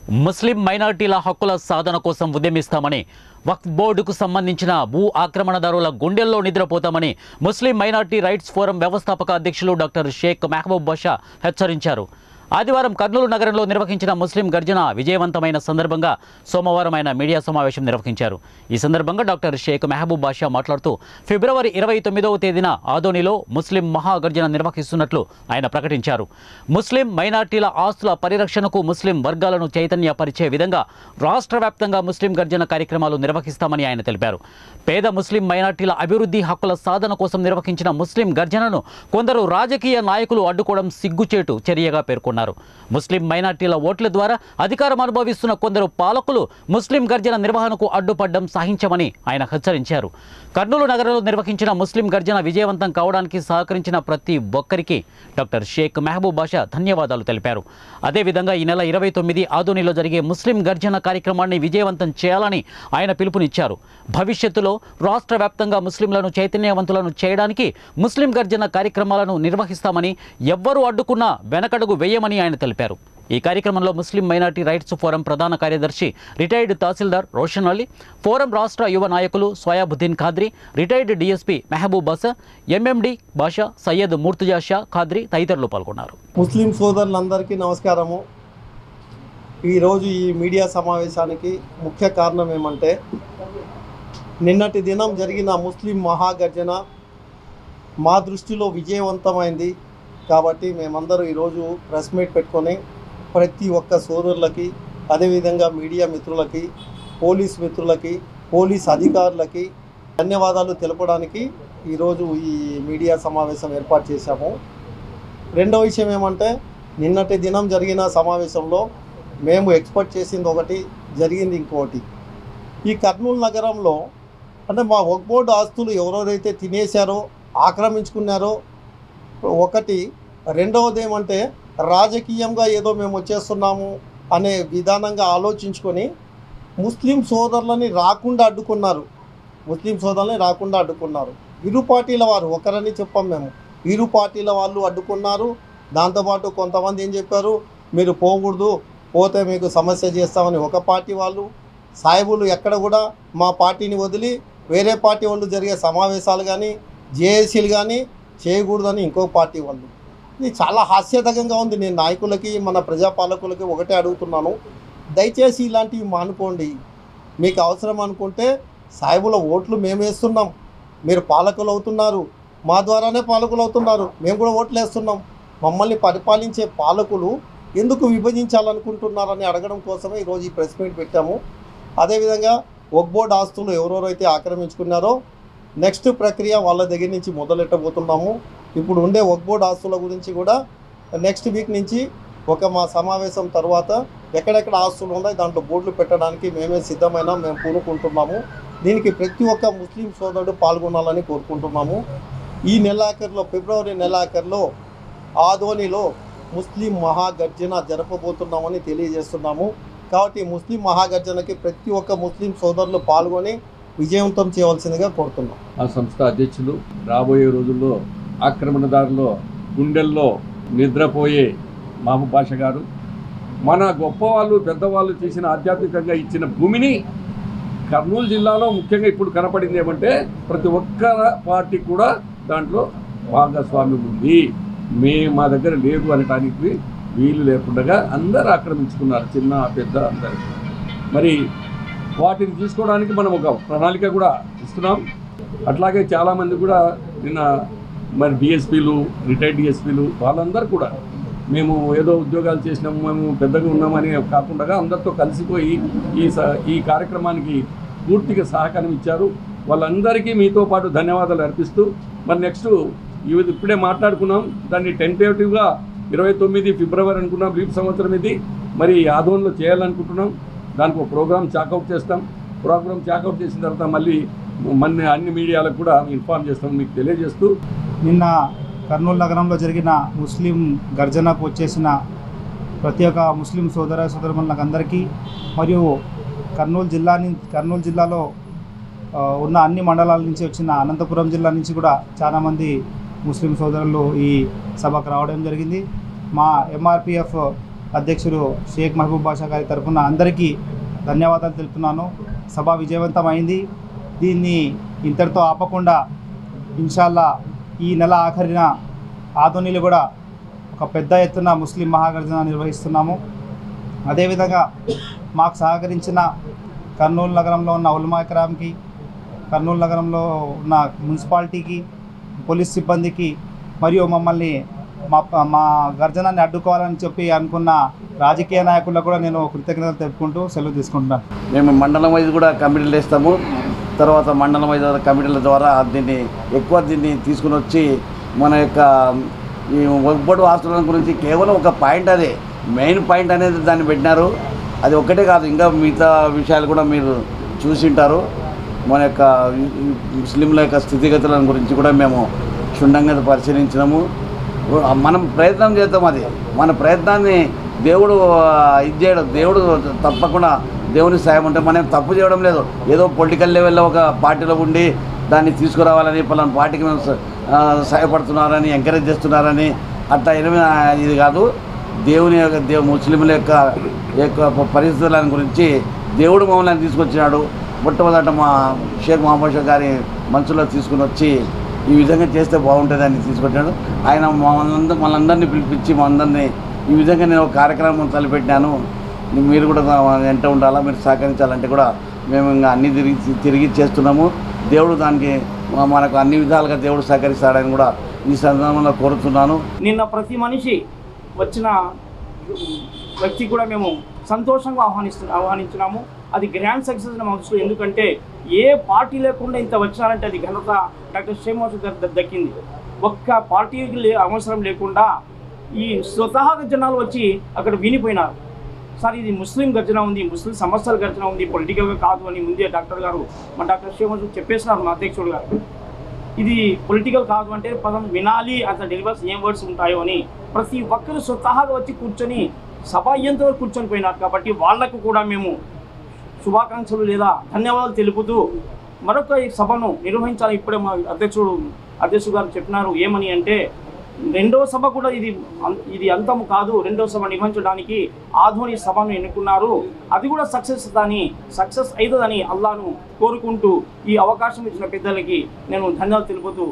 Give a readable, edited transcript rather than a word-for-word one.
ముస్లిం మైనారిటీల హక్కుల సాధన కోసం ఉద్యమిస్తామని, వక్ఫ్ బోర్డుకు సంబంధించిన భూ ఆక్రమణదారుల గుండెల్లో నిద్రపోతామని ముస్లిం మైనారిటీ రైట్స్ ఫోరం వ్యవస్థాపక అధ్యక్షులు డాక్టర్ షేక్ మెహబూబ్ బాషా హెచ్చరించారు. ఆదివారం కర్నూలు నగరంలో నిర్వహించిన ముస్లిం గర్జన విజయవంతమైన సందర్భంగా సోమవారం ఆయన మీడియా సమావేశం నిర్వహించారు. ఈ సందర్భంగా డాక్టర్ షేక్ మెహబూబ్ బాషా మాట్లాడుతూ ఫిబ్రవరి 29వ తేదీన ఆదోనిలో ముస్లిం మహాగర్జన నిర్వహిస్తున్నట్లు ఆయన ప్రకటించారు. ముస్లిం మైనార్టీల ఆస్తుల పరిరక్షణకు ముస్లిం వర్గాలను చైతన్యపరిచే విధంగా రాష్ట్ర వ్యాప్తంగా ముస్లిం గర్జన కార్యక్రమాలు నిర్వహిస్తామని ఆయన తెలిపారు. పేద ముస్లిం మైనార్టీల అభివృద్ధి హక్కుల సాధన కోసం నిర్వహించిన ముస్లిం గర్జనను కొందరు రాజకీయ నాయకులు అడ్డుకోవడం సిగ్గుచేటు చర్యగా పేర్కొన్నారు. ముస్లిం మైనార్టీల ఓట్ల ద్వారా అధికారం అనుభవిస్తున్న కొందరు పాలకులు ముస్లిం గర్జన నిర్వహణకు అడ్డుపడడం సహించమని ఆయన హెచ్చరించారు. కర్నూలు నగరంలో నిర్వహించిన ముస్లిం గర్జన విజయవంతం కావడానికి సహకరించిన ప్రతి ఒక్కరికి డాక్టర్ షేక్ మెహబూబ్ బాషా ధన్యవాదాలు తెలిపారు. అదేవిధంగా ఈ నెల 29 ఆదోనిలో జరిగే ముస్లిం గర్జన కార్యక్రమాన్ని విజయవంతం చేయాలని ఆయన పిలుపునిచ్చారు. భవిష్యత్తులో రాష్ట్ర వ్యాప్తంగా ముస్లింలను చైతన్యవంతులను చేయడానికి ముస్లిం గర్జన కార్యక్రమాలను నిర్వహిస్తామని, ఎవ్వరూ అడ్డుకున్నా వెనకడుగు వేయమని ఆయన తెలిపారు. ఈ కార్యక్రమంలో ముస్లిం మైనారిటీ రైట్స్ ఫోరం ప్రధాన కార్యదర్శి రిటైర్డ్ తహసీల్దార్ రోషన్ అలీ, ఫోరం రాష్ట్ర యువ నాయకులు సోయాబుద్దీన్ ఖాద్రీ, రిటైర్డ్ డీఎస్పీ మెహబూబ్ బాషా, ఎంఎండి బాషా, సయ్యద్ ముర్తుజా షా ఖాద్రీ తదితరులు పాల్గొన్నారు. ముస్లిం సోదరులందరికీ నమస్కారము. ఈరోజు ఈ మీడియా సమావేశానికి ముఖ్య కారణం ఏమంటే, నిన్నటి దినం జరిగిన ముస్లిం మహాగర్జన మా దృష్టిలో విజయవంతమైంది. కాబట్టి మేమందరూ ఈరోజు ప్రెస్ మీట్ పెట్టుకొని ప్రతి ఒక్క సోదరులకి, అదేవిధంగా మీడియా మిత్రులకి, పోలీస్ మిత్రులకి, పోలీస్ అధికారులకి ధన్యవాదాలు తెలపడానికి ఈరోజు ఈ మీడియా సమావేశం ఏర్పాటు చేశాము. రెండవ విషయం ఏమంటే, నిన్నటి దినం జరిగిన సమావేశంలో మేము ఎక్స్పెక్ట్ చేసింది ఒకటి, జరిగింది ఇంకోటి. ఈ కర్నూలు నగరంలో అంటే మా వక్ఫ్ బోర్డు ఆస్తులు ఎవరెవరైతే తినేశారో, ఆక్రమించుకున్నారో ఒకటి. రెండవది ఏమంటే, రాజకీయంగా ఏదో మేము వచ్చేస్తున్నాము అనే విధానంగా ఆలోచించుకొని ముస్లిం సోదరులని రాకుండా అడ్డుకున్నారు. ఇరు పార్టీల వారు, ఒకరని చెప్పాం మేము, ఇరు పార్టీల వాళ్ళు అడ్డుకున్నారు. దాంతోపాటు కొంతమంది ఏం చెప్పారు, మీరు పోకూడదు, పోతే మీకు సమస్య చేస్తామని ఒక పార్టీ వాళ్ళు. సాయిబులు ఎక్కడ కూడా మా పార్టీని వదిలి వేరే పార్టీ వాళ్ళు జరిగే సమావేశాలు కానీ జేఏసీలు కానీ చేయకూడదని ఇంకో పార్టీ వాళ్ళు. ఇది చాలా హాస్యదకంగా ఉంది. నేను నాయకులకి, మన ప్రజాపాలకులకి ఒకటే అడుగుతున్నాను, దయచేసి ఇలాంటివి మానుకోండి. మీకు అవసరం అనుకుంటే సాయిబుల ఓట్లు మేము వేస్తున్నాం, మీరు పాలకులు అవుతున్నారు, మా ద్వారానే పాలకులు అవుతున్నారు, మేము కూడా ఓట్లు వేస్తున్నాం. మమ్మల్ని పరిపాలించే పాలకులు ఎందుకు విభజించాలనుకుంటున్నారని అడగడం కోసమే ఈరోజు ఈ ప్రెస్ మీట్ పెట్టాము. అదేవిధంగా వక్ఫ్ బోర్డు ఆస్తులు ఎవరెవరైతే ఆక్రమించుకున్నారో నెక్స్ట్ ప్రక్రియ వాళ్ళ దగ్గర నుంచి మొదలెట్టబోతున్నాము. ఇప్పుడు ఉండే వక్ఫ్ బోర్డు ఆస్తుల గురించి కూడా నెక్స్ట్ వీక్ నుంచి మా సమావేశం తర్వాత ఎక్కడెక్కడ ఆస్తులు ఉన్నాయి దాంట్లో బోర్డులు పెట్టడానికి మేమే సిద్ధమైనా మేము పూనుకుంటున్నాము. దీనికి ప్రతి ఒక్క ముస్లిం సోదరుడు పాల్గొనాలని కోరుకుంటున్నాము. ఈ నెలాఖరులో, ఫిబ్రవరి నెలాఖరులో ఆదోనిలో ముస్లిం మహాగర్జన జరపబోతున్నామని తెలియజేస్తున్నాము. కాబట్టి ముస్లిం మహాగర్జనకి ప్రతి ఒక్క ముస్లిం సోదరులు పాల్గొని విజయవంతం చేయవలసిందిగా కోరుతున్నాం. ఆ సంస్థ అధ్యక్షులు రాబోయే రోజుల్లో ఆక్రమణదారుల గుండెల్లో నిద్రపోయే మహబూబ్ బాషా గారు, మన గొప్పవాళ్ళు పెద్దవాళ్ళు చేసిన ఆధ్యాత్మికంగా ఇచ్చిన భూమిని కర్నూలు జిల్లాలో ముఖ్యంగా ఇప్పుడు కనపడింది ఏమంటే, ప్రతి ఒక్క పార్టీ కూడా దాంట్లో భాగస్వామ్యం ఉంది. మా దగ్గర లేదు అనటానికి వీలు లేకుండా అందరూ ఆక్రమించుకున్నారు, చిన్న పెద్ద అందరూ. మరి వాటిని తీసుకోవడానికి మనం ఒక ప్రణాళిక కూడా ఇస్తున్నాం. అట్లాగే చాలామంది కూడా నిన్న మరి డిఎస్పీలు, రిటైర్డ్ డిఎస్పీలు వాళ్ళందరూ కూడా మేము ఏదో ఉద్యోగాలు చేసినాము, మేము పెద్దగా ఉన్నామని కాకుండా అందరితో కలిసిపోయి ఈ కార్యక్రమానికి పూర్తిగా సహకారం ఇచ్చారు. వాళ్ళందరికీ మీతో పాటు ధన్యవాదాలు అర్పిస్తూ, మరి నెక్స్ట్ ఇప్పుడే మాట్లాడుకున్నాం, దాన్ని టెంటేటివ్గా 29 ఫిబ్రవరి అనుకున్నాం, రేపు సంవత్సరం ఇది మరి ఆదోన్లో చేయాలనుకుంటున్నాం. దానికి ఒక ప్రోగ్రామ్ చాకౌట్ చేస్తాం. ప్రోగ్రామ్ చాకౌట్ చేసిన తర్వాత మళ్ళీ అన్ని మీడియాలకు కూడా ఇన్ఫార్మ్ చేస్తాం, మీకు తెలియజేస్తూ. నిన్న కర్నూలు నగరంలో జరిగిన ముస్లిం గర్జనకు వచ్చేసిన ప్రతి ఒక్క ముస్లిం సోదరులకు అందరికీ, మరియు కర్నూలు జిల్లాలో ఉన్న అన్ని మండలాల నుంచి వచ్చిన అనంతపురం జిల్లా నుంచి కూడా చాలామంది ముస్లిం సోదరులు ఈ సభకు రావడం జరిగింది. మా ఎంఆర్పిఎఫ్ అధ్యక్షుడు షేక్ మహబూబ్ బాషా గారి తరఫున అందరికీ ధన్యవాదాలు తెలుపుతున్నాను. సభ విజయవంతమైంది. దీన్ని ఇంతటితో ఆపకుండా ఇన్షాల్లా ఈ నెల ఆఖరిన ఆదోనిలో కూడా ఒక పెద్ద ఎత్తున ముస్లిం మహాగర్జన నిర్వహిస్తున్నాము. అదేవిధంగా మాకు సహకరించిన కర్నూలు నగరంలో ఉన్న ఉలమా ఇక్రామ్కి, కర్నూలు నగరంలో ఉన్న మున్సిపాలిటీకి, పోలీస్ సిబ్బందికి మరియు మమ్మల్ని మా గర్జనాన్ని అడ్డుకోవాలని చెప్పి అనుకున్న రాజకీయ నాయకులకు కూడా నేను కృతజ్ఞతలు తెలుపుకుంటూ సెలవు తీసుకుంటున్నాను. మేము మండలం వైజ్ కూడా కమిటీలు వేస్తాము. తర్వాత మండలం వైజ్ కమిటీల ద్వారా దీన్ని తీసుకుని వచ్చి మన యొక్క ఈ వక్ఫ్ ఆస్తుల గురించి కేవలం ఒక పాయింట్, అదే మెయిన్ పాయింట్ అనేది దాన్ని పెట్టినారు. అది ఒక్కటే కాదు, ఇంకా మిగతా విషయాలు కూడా మీరు చూసింటారు. మన యొక్క ముస్లింల యొక్క స్థితిగతుల గురించి కూడా మేము క్షుణ్ణంగా పరిశీలించినాము. మనం ప్రయత్నం చేద్దాం. అది మన ప్రయత్నాన్ని దేవుడు ఇది చేయడం, దేవుడు తప్పకుండా దేవుని సాయం ఉంటే మనం తప్పు చేయడం లేదు. ఏదో పొలిటికల్ లెవెల్లో ఒక పార్టీలో ఉండి దాన్ని తీసుకురావాలని, పలానా పార్టీకి మేము సహాయపడుతున్నారని, ఎంకరేజ్ చేస్తున్నారని అట్లా ఇది కాదు. దేవుని యొక్క ముస్లింల యొక్క పరిస్థితుల గురించి దేవుడు మమ్మల్ని తీసుకొచ్చినాడు. మొట్టమొదట మా షేక్ మహబూబ్ బాషా గారి మనసులో తీసుకుని వచ్చి ఈ విధంగా చేస్తే బాగుంటుందని తీసుకొచ్చాడు. ఆయన మనందరినీ పిలిపించి మనందరినీ ఈ విధంగా నేను ఒక కార్యక్రమం తలపెట్టినాను. మీరు కూడా వెంట ఉండాలా, మీరు సహకరించాలంటే కూడా మేము ఇంకా అన్నీ తిరిగి చేస్తున్నాము. దేవుడు దానికి మనకు అన్ని విధాలుగా దేవుడు సహకరిస్తాడని కూడా ఈ సందర్భంలో కోరుతున్నాను. నిన్న ప్రతి మనిషి వచ్చిన వ్యక్తి కూడా మేము సంతోషంగా ఆహ్వానించినాము. అది గ్రాండ్ సక్సెస్ మనసులో. ఎందుకంటే ఏ పార్టీ లేకుండా ఇంత వచ్చినారంటే అది ఘనత డాక్టర్ షేక్ మహబూబ్ గారు దక్కింది. ఒక్క పార్టీకి అవసరం లేకుండా ఈ స్వతహాగా జనాలు వచ్చి అక్కడ వినిపోయినారు. సార్ ఇది ముస్లిం గర్జన ఉంది, ముస్లిం సమస్యల గర్జన ఉంది, పొలిటికల్గా కాదు అని ముందే డాక్టర్ గారు, మా డాక్టర్ షేక్ మహబూబ్ చెప్పేసినారు మా అధ్యక్షుడు గారు. ఇది పొలిటికల్ కాదు అంటే పదం వినాలి, అంత డెలివర్స్ ఏం వర్డ్స్ ఉంటాయో అని ప్రతి ఒక్కరు స్వతహాగా వచ్చి కూర్చొని సభ ఎంతవరకు కూర్చొని పోయినారు. కాబట్టి వాళ్లకు కూడా మేము శుభాకాంక్షలు లేదా ధన్యవాదాలు తెలుపుతూ మరొక ఈ సభను నిర్వహించాలి. ఇప్పుడే మా అధ్యక్షుడు గారు చెప్పినారు ఏమని అంటే, రెండో సభ కూడా ఇది అంతము కాదు, రెండో సభ నిర్వహించడానికి ఆధోని సభను ఎన్నుకున్నారు. అది కూడా సక్సెస్ అవుతుందని అల్లాను కోరుకుంటూ ఈ అవకాశం ఇచ్చిన పెద్దలకి నేను ధన్యవాదాలు తెలుపుతూ